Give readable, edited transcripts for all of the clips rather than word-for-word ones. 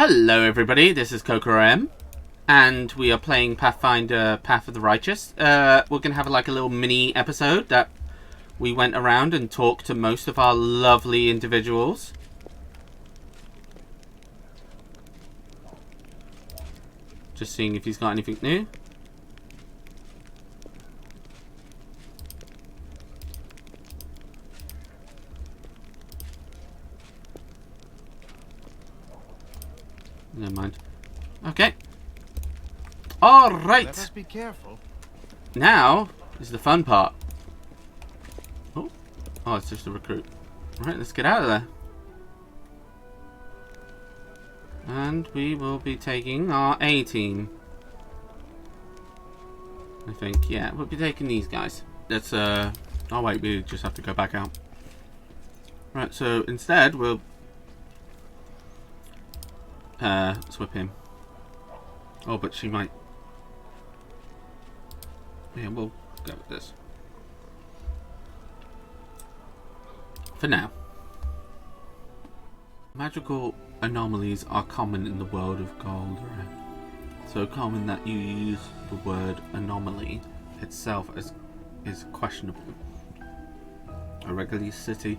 Hello everybody, this is Coco and we are playing Pathfinder Path of the Righteous. We're going to have like a little mini episode that we went around and talked to most of our lovely individuals. Just seeing if he's got anything new. Never mind. Okay. All right. Let us be careful. Now is the fun part. Oh, it's just a recruit. All right, let's get out of there. And we will be taking our A team. I think, yeah, we'll be taking these guys. Let's oh wait, we just have to go back out. Right, so instead we'll swip him. Oh, but she might. Yeah, we'll go with this for now. Magical anomalies are common in the world of Goldrath. So common that you use the word anomaly itself is questionable. A regular city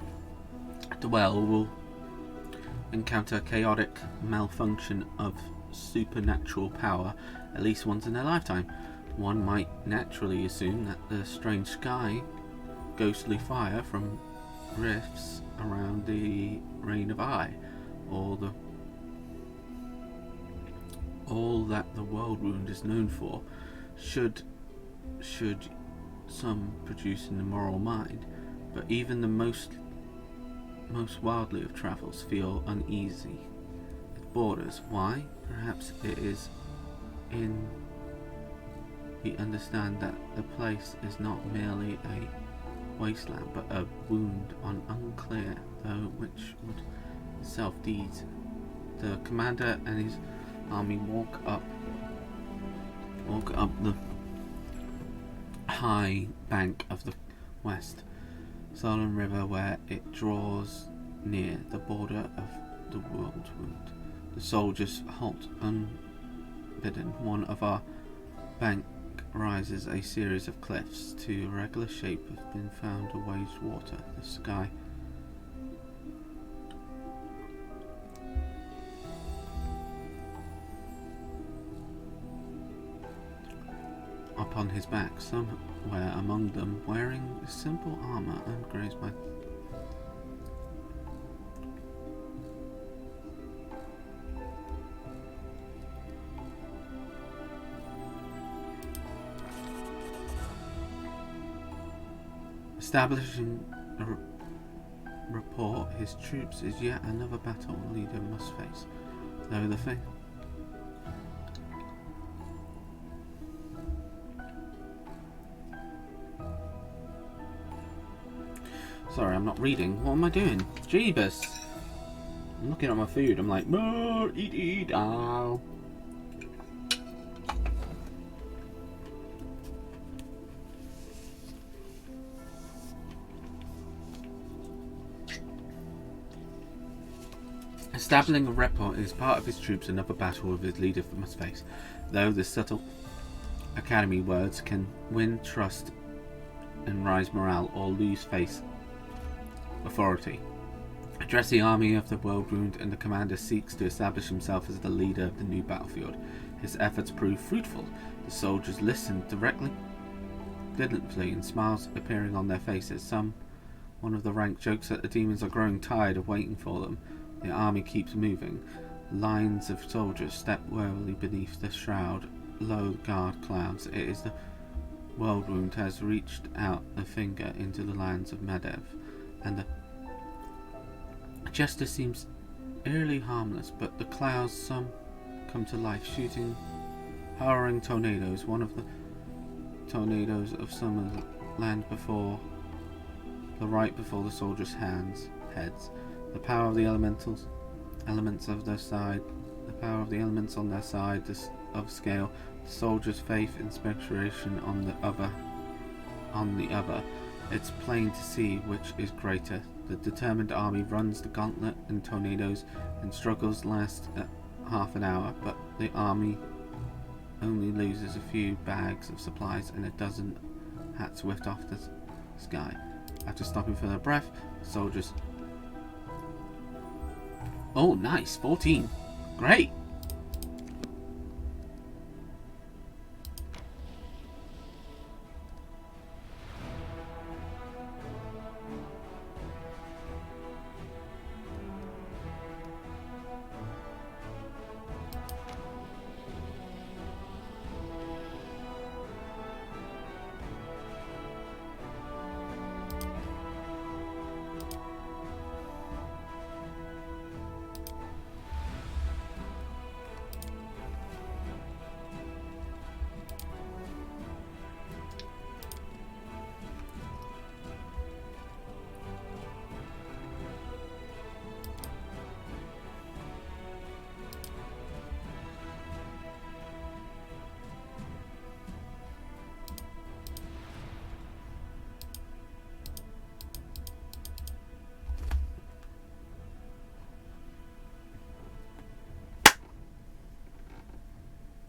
dweller will encounter chaotic malfunction of supernatural power at least once in their lifetime. One might naturally assume that the strange sky, ghostly fire from rifts around the Reign of Eye, all that the world wound is known for, should some produce an immoral mind. But even the most wildly of travels feel uneasy at borders. Why? Perhaps it is in we understand that the place is not merely a wasteland, but a wound on unclear, though which would self-deeds. The commander and his army walk up the high bank of the west Sullen River, where it draws near the border of the world wound. The soldiers halt unbidden. One of our bank rises a series of cliffs. To irregular shape have been found to waste water. The sky upon his back, somewhere among them, wearing simple armor and grazed by establishing a report. His troops is yet another battle leader must face, though the thing sorry, I'm not reading. What am I doing? Jeebus! I'm looking at my food. I'm like, more, eat, ow. Establishing a rapport is part of his troops. Another battle with his leader must face. Though the subtle academy words can win trust and rise morale, or lose face authority. Address the army of the world wound, and the commander seeks to establish himself as the leader of the new battlefield. His efforts prove fruitful. The soldiers listen diligently, and smiles appearing on their faces. One of the rank jokes that the demons are growing tired of waiting for them. The army keeps moving. Lines of soldiers step warily beneath the shroud. Low guard clouds. It is the world wound has reached out the finger into the lands of Medev, and the jester seems eerily harmless, but the clouds some come to life, shooting howling tornadoes. One of the tornadoes of summer land before the soldiers' heads. The power of the elements of their side, the power of the elements on their side of scale. The soldiers' faith, inspiration on the other. It's plain to see which is greater. The determined army runs the gauntlet in tornadoes and struggles last half an hour, but the army only loses a few bags of supplies and a dozen hats whiffed off the sky. After stopping for their breath, the soldiers... Oh, nice! 14. Great!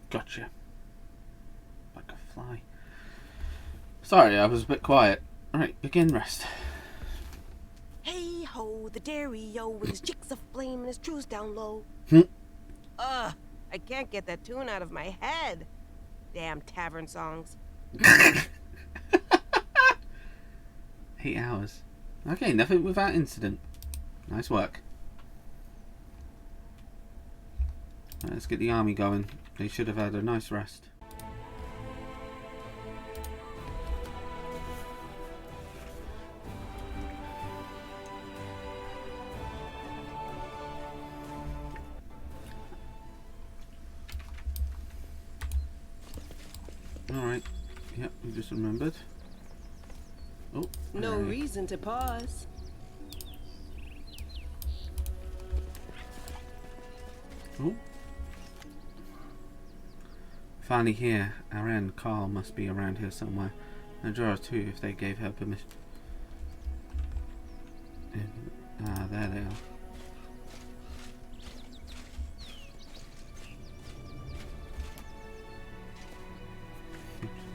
Gotcha. Like a fly. Sorry, I was a bit quiet. Alright, begin rest. Hey ho, the dairy-o with his chicks aflame and his truce down low. I can't get that tune out of my head. Damn tavern songs. 8 hours. Okay, nothing without incident. Nice work. Right, let's get the army going. They should have had a nice rest. Alright. Yep, we just remembered. Oh. No reason to pause. Oh. Finally here. Aren, Carl must be around here somewhere. And Jorah too, if they gave her permission. There they are.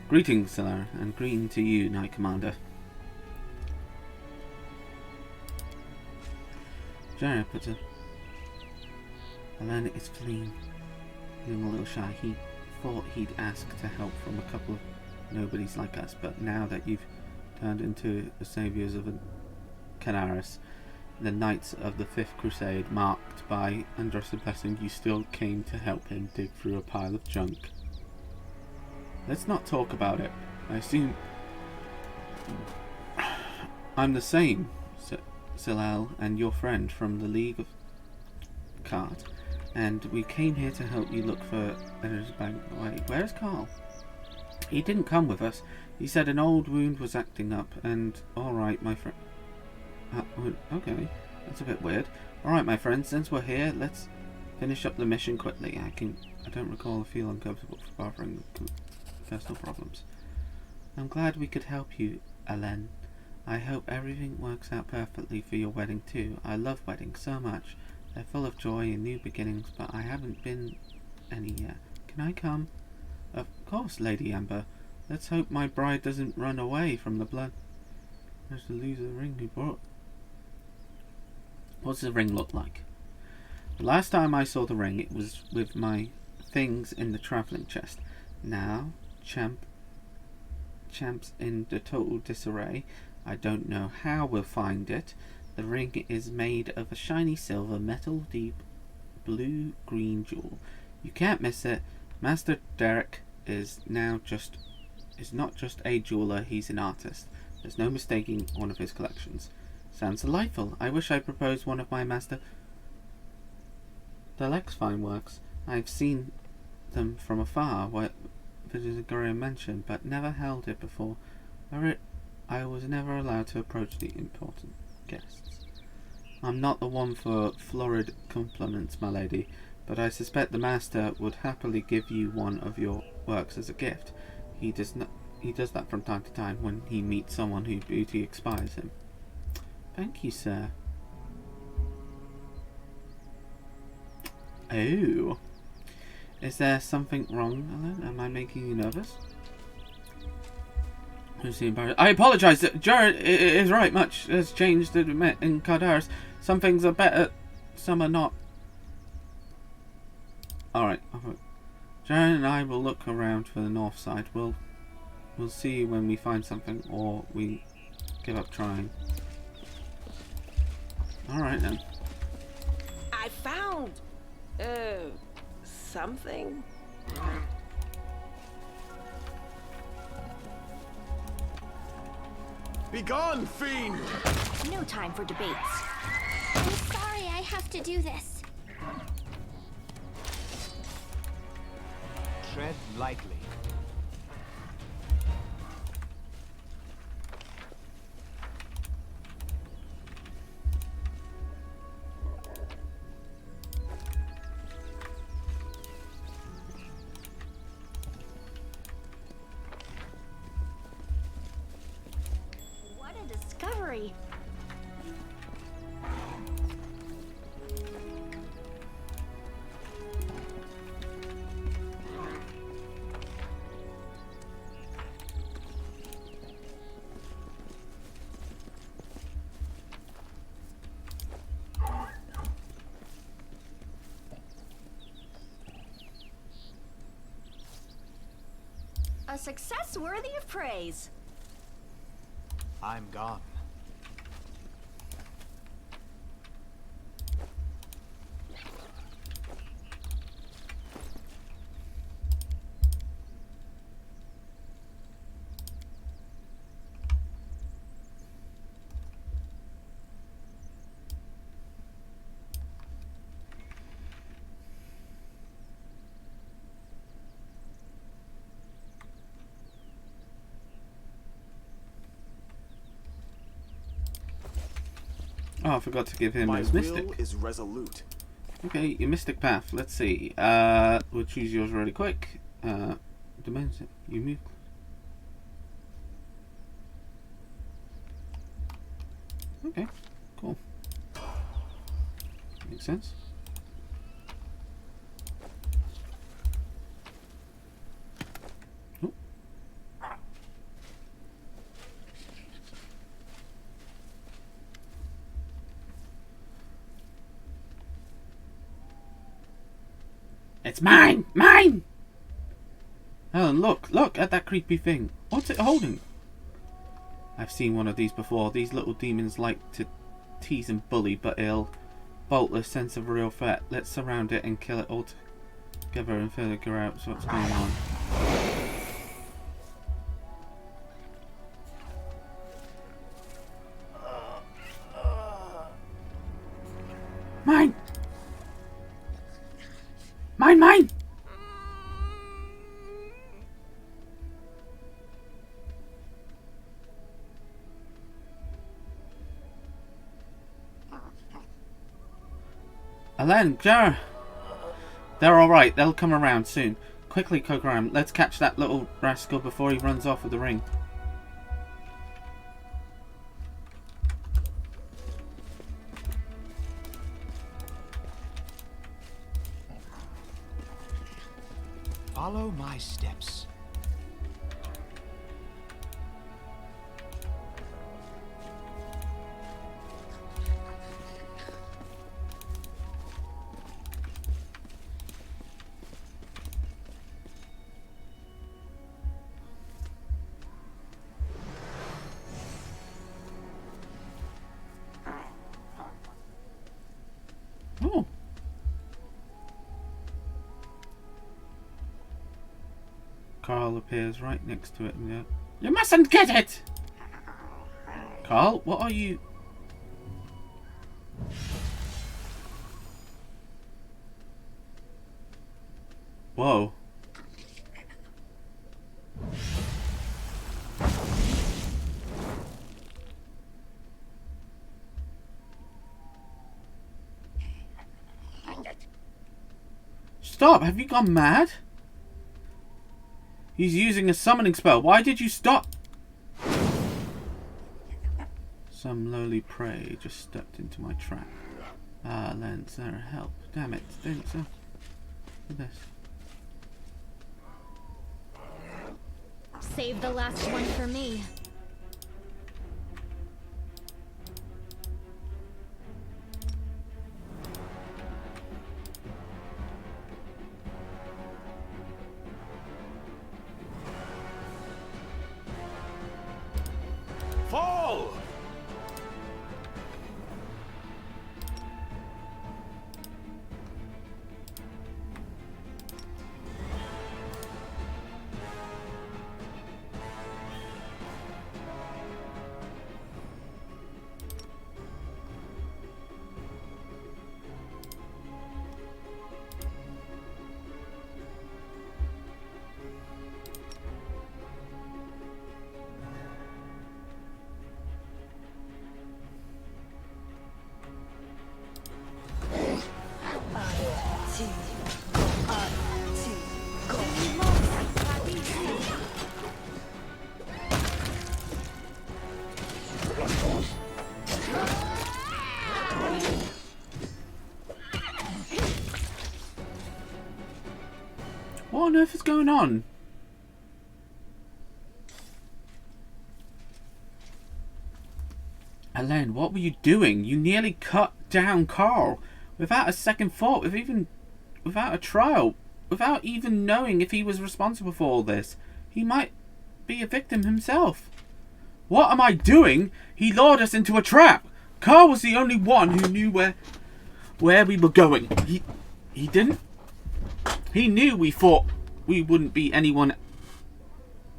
Greetings, Seelah, and greeting to you, Knight Commander. Jorah puts a... Alen is feeling a little shy. He thought he'd ask to help from a couple of nobodies like us, but now that you've turned into the saviors of Canaris, the Knights of the Fifth Crusade, marked by undressed blessing, you still came to help him dig through a pile of junk. Let's not talk about it. I assume I'm the same, Seelah, and your friend from the League of Cart, and we came here to help you look for Wait, where's Carl? He didn't come with us. He said an old wound was acting up, and alright, my friend. Okay, that's a bit weird. Alright, my friend, since we're here, let's finish up the mission quickly. I don't recall or feel uncomfortable for bothering personal problems. I'm glad we could help you, Alen. I hope everything works out perfectly for your wedding too. I love weddings so much. They're full of joy and new beginnings, but I haven't been any yet. Can I come? Of course, Lady Amber. Let's hope my bride doesn't run away from the blood. There's the loser ring he brought. What's the ring look like? The last time I saw the ring, it was with my things in the travelling chest. Now, champ's in the total disarray. I don't know how we'll find it. The ring is made of a shiny silver, metal deep, blue-green jewel. You can't miss it. Master Derek is not just a jeweler, he's an artist. There's no mistaking one of his collections. Sounds delightful. I wish I proposed one of my Master Derek's fine works. I've seen them from afar, where visited Goria mentioned, but never held it before. I was never allowed to approach the important guests. I'm not the one for florid compliments, my lady, but I suspect the master would happily give you one of your works as a gift. He does that from time to time when he meets someone whose beauty inspires him. Thank you, sir. Oh. Is there something wrong, Alan? Am I making you nervous? Who's the embarrassed? I apologise. Jared is right. Much has changed in Cardaris. Some things are better, some are not. Alright. Jared and I will look around for the north side. We'll see when we find something, or we give up trying. Alright then. I found... something? Begone, fiend! No time for debates. I'm sorry I have to do this. Tread lightly. What a discovery. A success worthy of praise. I'm gone. Oh, I forgot to give him My his mystic. will is resolute. Okay, your mystic path. Let's see. We'll choose yours really quick. Dimension. You move. Okay, cool. Makes sense. Oh. It's mine! Mine! Helen, look at that creepy thing. What's it holding? I've seen one of these before. These little demons like to tease and bully, but it'll bolt a sense of real threat. Let's surround it and kill it all together and figure out what's going on. Mine! Mine, mine! Alen, Jar! They're alright, they'll come around soon. Quickly, Kokoram, let's catch that little rascal before he runs off with the ring. Follow my steps. Oh. Carl appears right next to it and goes, "You mustn't get it!" Carl, what are you... Whoa. Stop! Have you gone mad? He's using a summoning spell. Why did you stop? Some lowly prey just stepped into my trap. Ah, Len, Sarah, help. Damn it. Don't so. at this. Save the last one for me. Fall! What on earth is going on? Elaine, what were you doing? You nearly cut down Carl without a second thought, without a trial, without even knowing if he was responsible for all this. He might be a victim himself. What am I doing? He lured us into a trap. Carl was the only one who knew where we were going. He didn't. He knew we thought we wouldn't be anyone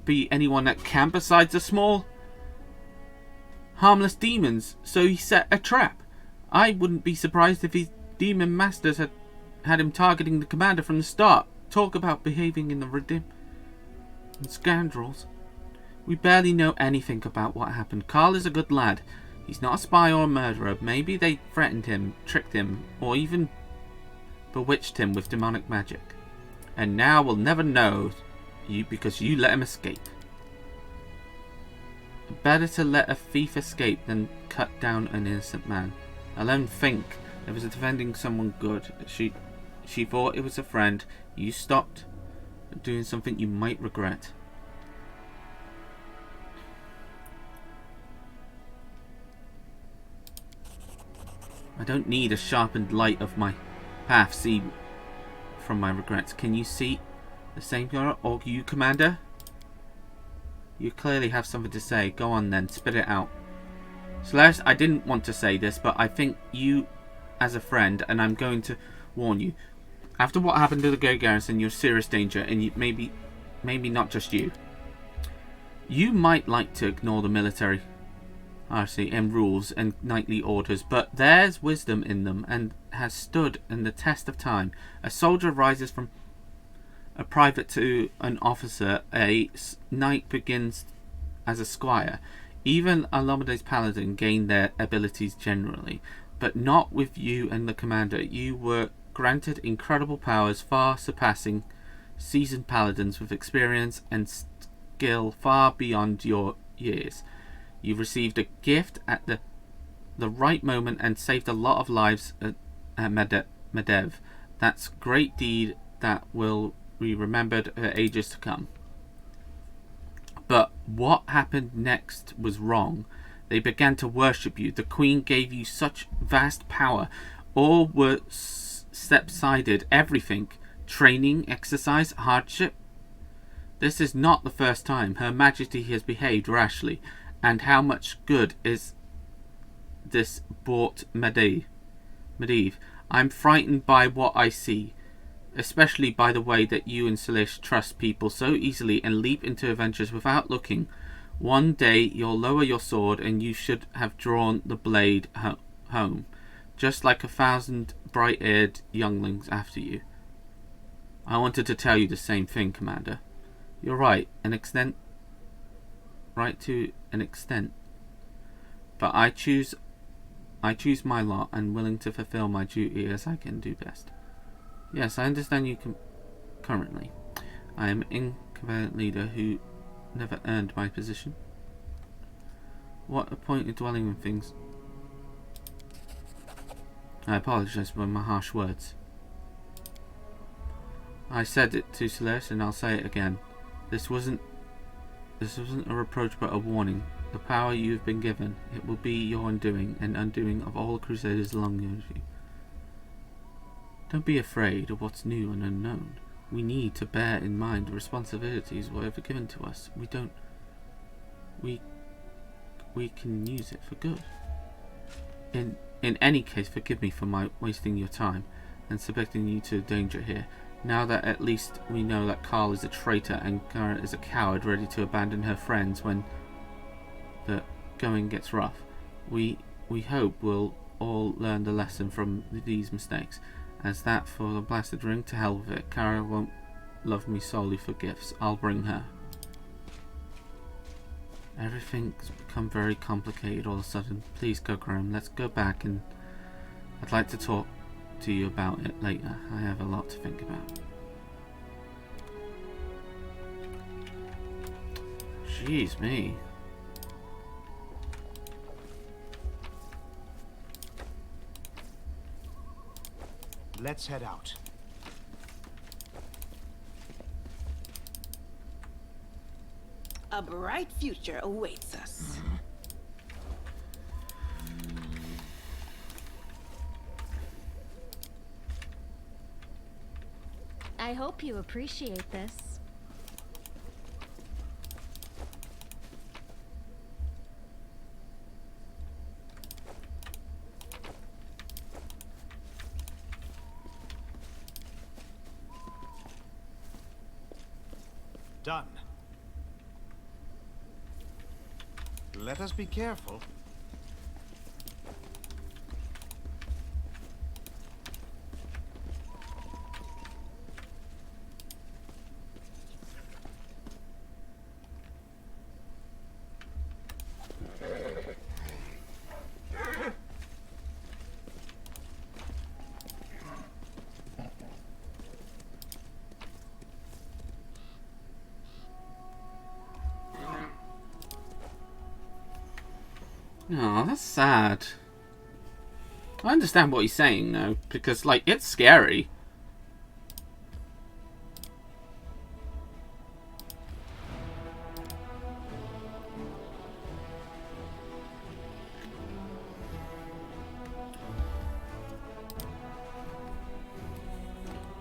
at camp besides the small, harmless demons, so he set a trap. I wouldn't be surprised if his demon masters had him targeting the commander from the start. Talk about behaving in the redeem and scoundrels. We barely know anything about what happened. Carl is a good lad. He's not a spy or a murderer. Maybe they threatened him, tricked him, or even bewitched him with demonic magic. And now we'll never know you because you let him escape. Better to let a thief escape than cut down an innocent man. Alone think it was defending someone good. She thought it was a friend. You stopped doing something you might regret. I don't need a sharpened light of my path see from my regrets. Can you see the same color? Or you, Commander? You clearly have something to say. Go on then, spit it out. Celeste, I didn't want to say this, but I think you as a friend, and I'm going to warn you. After what happened to the Grey Garrison, you're in serious danger, and maybe not just you. You might like to ignore the military hierarchy and rules and knightly orders, but there's wisdom in them and has stood in the test of time. A soldier rises from a private to an officer. A knight begins as a squire. Even Alameda's paladin gain their abilities generally, but not with you and the commander. You were granted incredible powers far surpassing seasoned paladins with experience and skill far beyond your years. You received a gift at the right moment and saved a lot of lives at Medev. That's a great deed that will be remembered for ages to come. But what happened next was wrong. They began to worship you. The Queen gave you such vast power. All were step-sided. Everything. Training, exercise, hardship. This is not the first time Her Majesty has behaved rashly. And how much good is this bought Medivh? I'm frightened by what I see, especially by the way that you and Seelah trust people so easily and leap into adventures without looking. One day you'll lower your sword and you should have drawn the blade home, just like 1,000 bright-eared younglings after you. I wanted to tell you the same thing, Commander. You're right, right to an extent, but I choose my lot and willing to fulfill my duty as I can do best. Yes, I understand you currently. I am an incoherent leader who never earned my position. What a point of dwelling on things. I apologize for my harsh words. I said it to Celeste and I'll say it again. This wasn't a reproach but a warning. The power you've been given, it will be your undoing and undoing of all the Crusaders along with you. Don't be afraid of what's new and unknown. We need to bear in mind the responsibilities whatever given to us. We can use it for good. In any case, forgive me for my wasting your time and subjecting you to danger here. Now that at least we know that Carl is a traitor and Garrett is a coward ready to abandon her friends when the going gets rough, we hope we'll all learn the lesson from these mistakes. As that for the blasted ring, to hell with it. Kara won't love me solely for gifts. I'll bring her. Everything's become very complicated all of a sudden. Please go, Graham. Let's go back, and I'd like to talk to you about it later. I have a lot to think about. Jeez me. Let's head out. A bright future awaits us. I hope you appreciate this. Done. Let us be careful. Oh, that's sad. I understand what he's saying though, because like it's scary.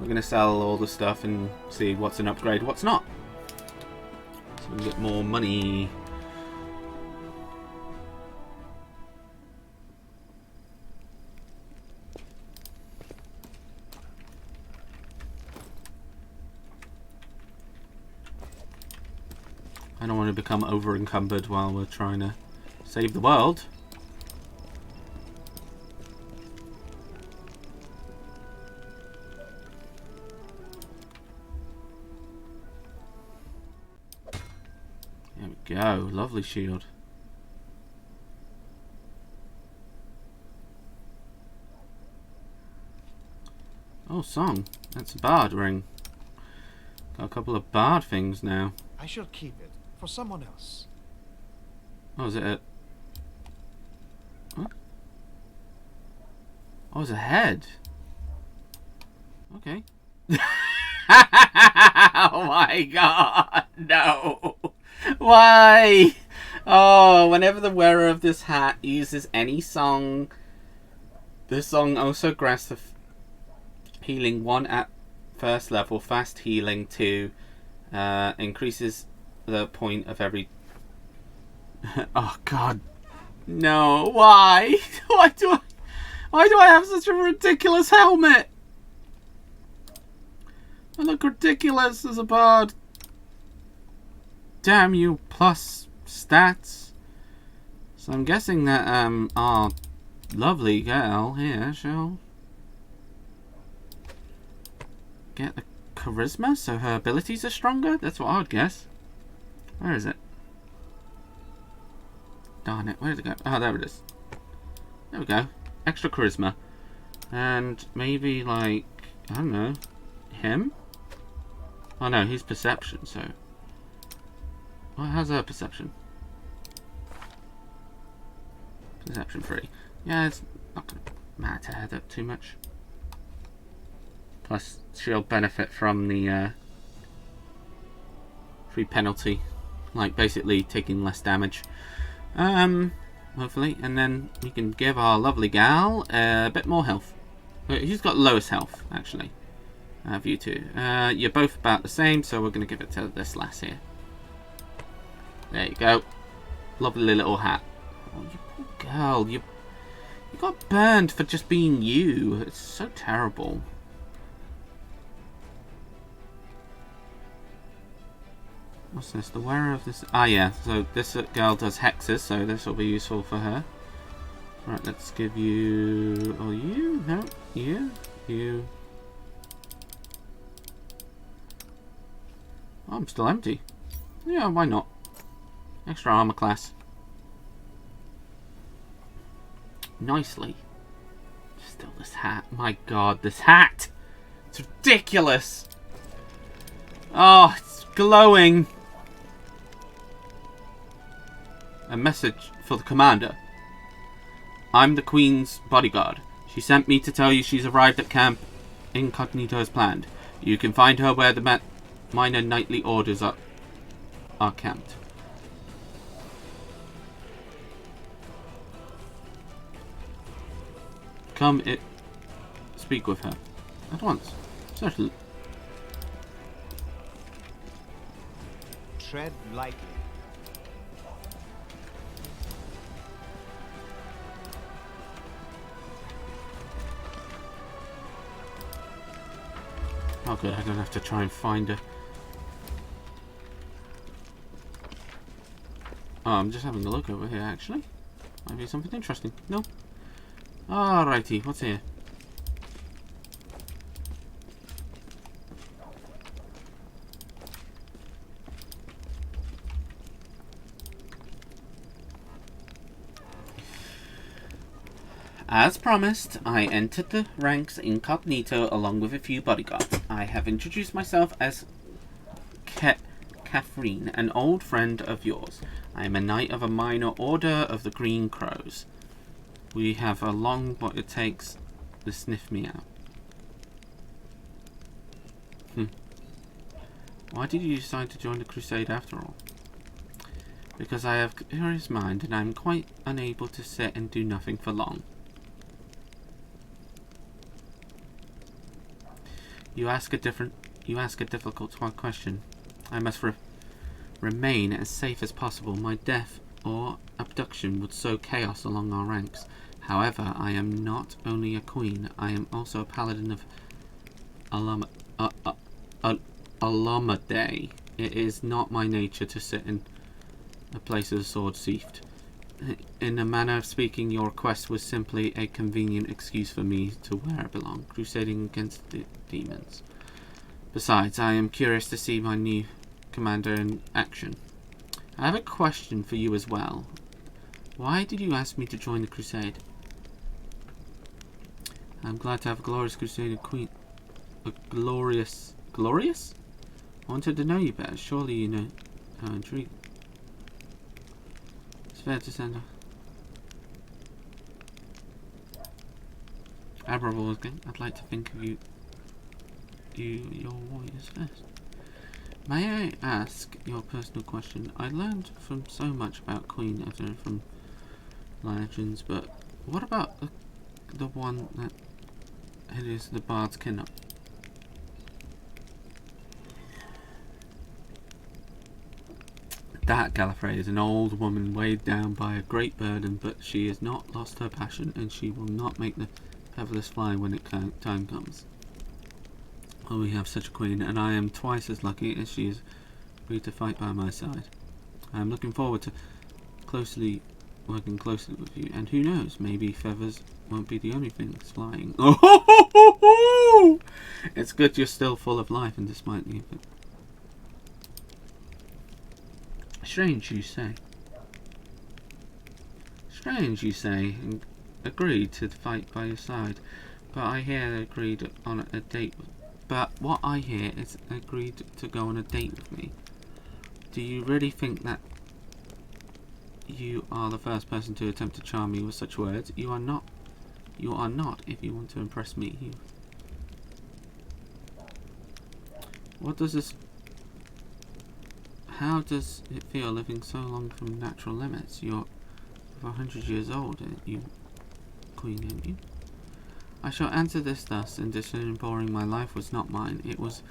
We're gonna sell all the stuff and see what's an upgrade, what's not. So we can get more money. I don't want to become over encumbered while we're trying to save the world. There we go, lovely shield. Oh, song. That's a bard ring. Got a couple of bard things now. I shall keep it for someone else. Oh, is it a... Huh? Oh, it's a head. Okay. Oh my god, no. Why? Oh, whenever the wearer of this hat uses any song, this song also grants the healing 1 at first level, fast healing 2, increases the point of every... Oh god, no, why? Why do I have such a ridiculous helmet? I look ridiculous as a bard. Damn you, plus stats. So I'm guessing that our lovely girl here shall get the charisma, so her abilities are stronger? That's what I would guess. Where is it? Darn it, where did it go? Oh, there it is. There we go. Extra charisma. And maybe, like, I don't know, him? Oh no, he's perception, so... Well, how's her perception? Perception 3. Yeah, it's not going to matter that too much. Plus, she'll benefit from the free penalty, like basically taking less damage. Hopefully, and then we can give our lovely gal a bit more health. Who's got lowest health, actually? Of you two. You're both about the same, so we're going to give it to this lass here. There you go. Lovely little hat. Oh, you poor girl. You got burned for just being you. It's so terrible. What's this? The wearer of this... Ah, yeah. So this girl does hexes, so this will be useful for her. Right, let's give you... Oh, you? No. You. You. Oh, I'm still empty. Yeah, why not? Extra armor class. Nicely. Still this hat. My god, this hat! It's ridiculous! Oh, it's glowing! A message for the commander. I'm the Queen's bodyguard. She sent me to tell you she's arrived at camp incognito as planned. You can find her where the minor nightly orders are camped. Come speak with her at once. Certainly. Tread lightly. Oh good, I don't have to try and find her. Oh, I'm just having a look over here actually. Might be something interesting. No? Alrighty, what's here? As promised, I entered the ranks incognito along with a few bodyguards. I have introduced myself as Catherine, an old friend of yours. I am a knight of a minor order of the Green Crows. We have along what it takes to sniff me out. Why did you decide to join the crusade after all? Because I have a curious mind and I am quite unable to sit and do nothing for long. You ask a difficult question. I must remain as safe as possible. My death or abduction would sow chaos along our ranks. However, I am not only a queen, I am also a paladin of Alamade. It is not my nature to sit in a place of the sword sheathed. In a manner of speaking, your request was simply a convenient excuse for me to where I belong, crusading against the demons. Besides, I am curious to see my new commander in action. I have a question for you as well. Why did you ask me to join the crusade? I'm glad to have a glorious crusader queen. A glorious... Glorious? I wanted to know you better. Surely you know how intrigued. It's fair to send her. Admirable again. I'd like to think of your warriors first. May I ask your personal question? I learned from so much about Queen Evelyn from legends, but what about the one that it is the Bard's Kinnup? That Gallifrey is an old woman weighed down by a great burden, but she has not lost her passion, and she will not make the featherless fly when time comes. Oh, we have such a queen, and I am twice as lucky as she is agreed to fight by my side. I am looking forward to working closely with you, and who knows, maybe feathers won't be the only things flying. Oh, it's good you're still full of life, and despite the effort. Strange, you say. Strange, you say, and agreed to fight by your side, but I hear they agreed on a date with. But what I hear is agreed to go on a date with me. Do you really think that you are the first person to attempt to charm me with such words? You are not. You are not. If you want to impress me, What does this... How does it feel living so long from natural limits? You're 100 years old, aren't you, Queen, aren't you? I shall answer this thus. In decision boring, my life was not mine. It was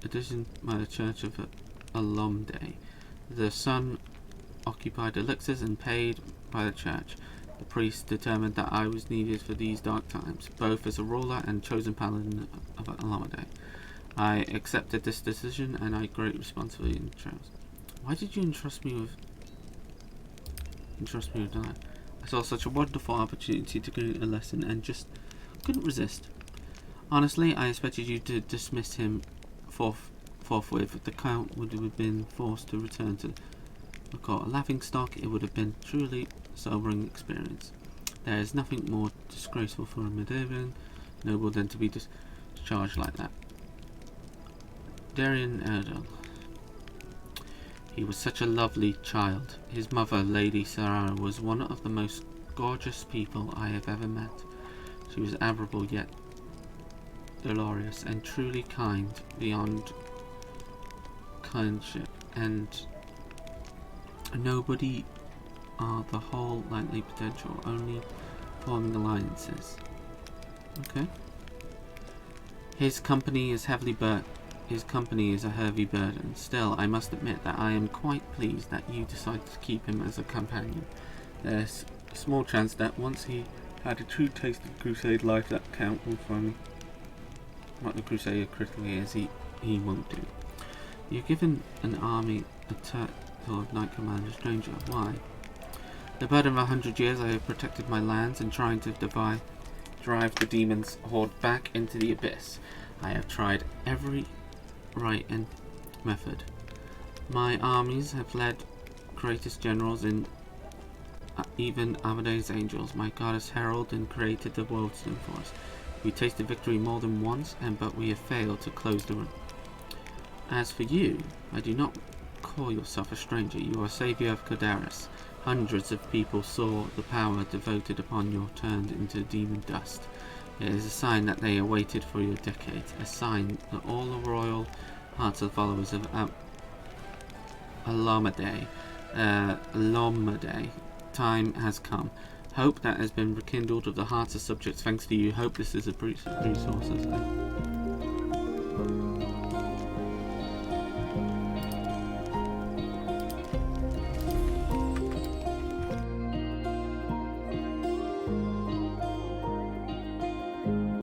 additioned by the Church of Alumde. The son occupied elixirs and paid by the church. The priest determined that I was needed for these dark times, both as a ruler and chosen paladin of Alumde. I accepted this decision, and I great responsibility and chose. Why did you entrust me with that? I saw such a wonderful opportunity to gain a lesson and just couldn't resist. Honestly, I expected you to dismiss him forthwith. The Count would have been forced to return to the court. A laughingstock, it would have been truly sobering experience. There is nothing more disgraceful for a Medavian noble than to be discharged like that. Darien Erdel. He was such a lovely child. His mother, Lady Sarah, was one of the most gorgeous people I have ever met. She was admirable yet dolorous, and truly kind beyond kindship, and nobody the whole likely potential, only forming alliances. Okay. His company is a heavy burden. Still, I must admit that I am quite pleased that you decided to keep him as a companion. There's a small chance that once he had a true taste of crusade life, that Count will find what the crusader critically is he won't do. You're given an army a title of Knight Commander Stranger. Why? The burden of 100 years I have protected my lands and trying to drive the demon's horde back into the abyss. I have tried every right and method. My armies have led greatest generals in even Amadeus angels. My goddess herald and created the Worldstone for us. We tasted victory more than once, but we have failed to close the room. As for you, I do not call yourself a stranger. You are savior of Codaris. Hundreds of people saw the power devoted upon you turned into demon dust. It is a sign that they awaited for your decades, a sign that all the royal hearts of followers of Alomade, time has come. Hope that has been rekindled of the hearts of subjects thanks to you. Hope this is a resources.